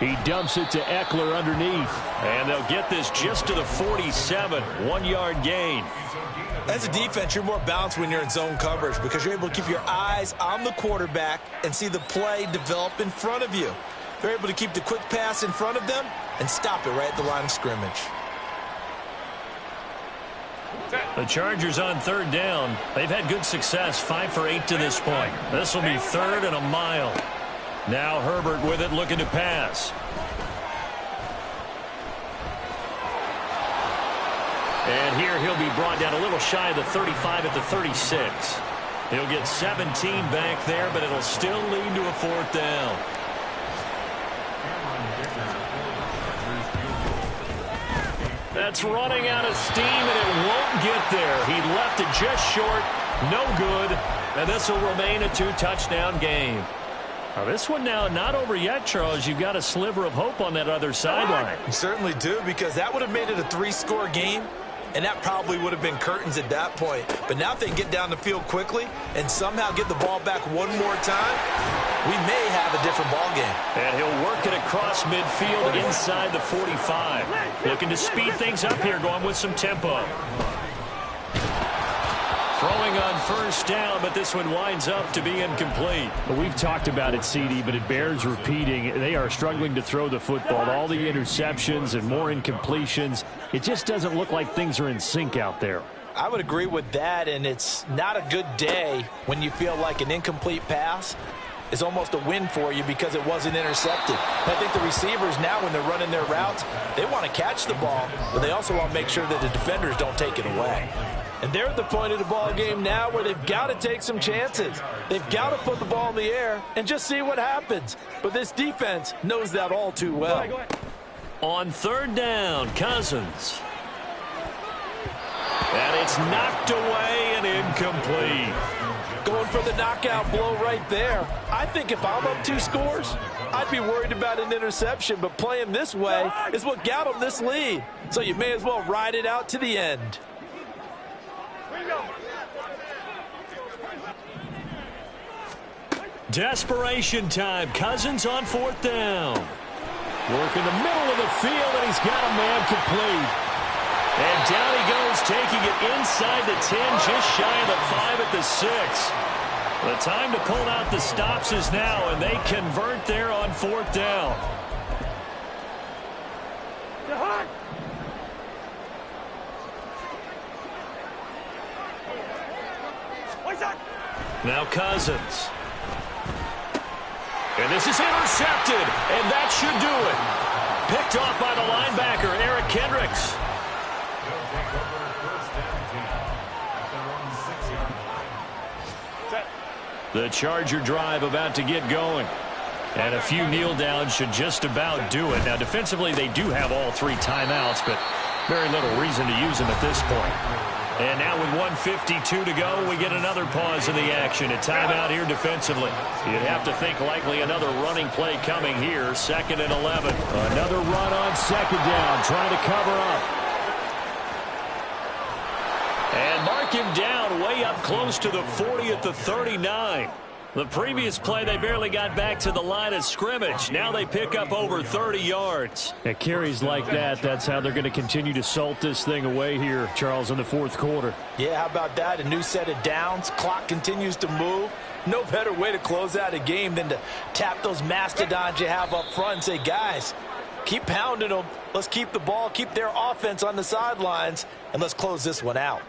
He dumps it to Eckler underneath. And they'll get this just to the 47. 1-yard gain. As a defense, you're more balanced when you're in zone coverage because you're able to keep your eyes on the quarterback and see the play develop in front of you. They're able to keep the quick pass in front of them and stop it right at the line of scrimmage. The Chargers on 3rd down. They've had good success, 5 for 8 to this point. This will be 3rd and a mile. Now Herbert with it, looking to pass. he'll be brought down a little shy of the 35 at the 36. He'll get 17 back there, but it'll still lead to a 4th down. That's running out of steam, and it won't get there. He left it just short. No good. And this will remain a 2-touchdown game. Now this one now not over yet, Charles. You've got a sliver of hope on that other sideline. You certainly do, because that would have made it a 3-score game, and that probably would have been curtains at that point. But now if they can get down the field quickly and somehow get the ball back one more time, we may have a different ball game. And he'll work it across midfield inside the 45. Looking to speed things up here, going with some tempo. Throwing on 1st down, but this one winds up to be incomplete. Well, we've talked about it, CD, but it bears repeating. They are struggling to throw the football. All the interceptions and more incompletions. It just doesn't look like things are in sync out there. I would agree with that, and it's not a good day when you feel like an incomplete pass is almost a win for you because it wasn't intercepted. I think the receivers now, when they're running their routes, they want to catch the ball, but they also want to make sure that the defenders don't take it away. And they're at the point of the ball game now where they've got to take some chances. They've got to put the ball in the air and just see what happens. But this defense knows that all too well. On 3rd down, Cousins. And it's knocked away and incomplete. Going for the knockout blow right there. I think if I'm up 2 scores, I'd be worried about an interception. But playing this way is what got them this lead. So you may as well ride it out to the end. Desperation time. Cousins on 4th down. Work in the middle of the field, and he's got a man complete. And down he goes, taking it inside the 10, just shy of the 5 at the 6. The time to pull out the stops is now, and they convert there on 4th down. Now Cousins. And this is intercepted, and that should do it. Picked off by the linebacker, Eric Kendricks. The Charger drive about to get going. And a few kneel downs should just about do it. Now, defensively, they do have all 3 timeouts, but very little reason to use them at this point. And now with 1:52 to go, we get another pause in the action. A timeout here defensively. You'd have to think likely another running play coming here. 2nd and 11. Another run on 2nd down, trying to cover up. And mark him down way up close to the 40 at the 39. The previous play, they barely got back to the line of scrimmage. Now they pick up over 30 yards. At carries like that, that's how they're going to continue to salt this thing away here, Charles, in the 4th quarter. Yeah, how about that? A new set of downs. Clock continues to move. No better way to close out a game than to tap those mastodons you have up front and say, guys, keep pounding them. Let's keep the ball, keep their offense on the sidelines, and let's close this one out.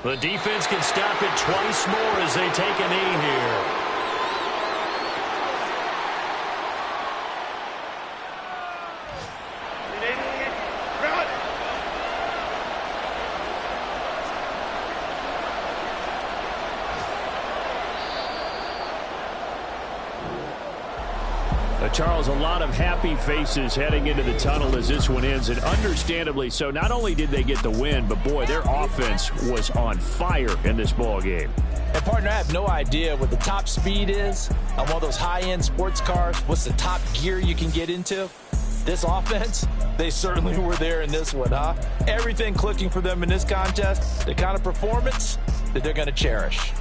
The defense can stop it twice more as they take a knee here. Charles, a lot of happy faces heading into the tunnel as this one ends, and understandably so. Not only did they get the win, but, boy, their offense was on fire in this ball game. And, partner, I have no idea what the top speed is on one of those high-end sports cars. What's the top gear you can get into? This offense, they certainly were there in this one, huh? Everything clicking for them in this contest, the kind of performance that they're going to cherish.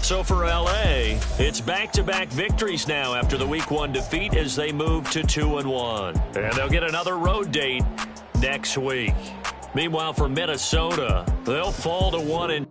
So for L.A., it's back-to-back victories now after the Week 1 defeat as they move to 2-1. And they'll get another road date next week. Meanwhile, for Minnesota, they'll fall to 1-2.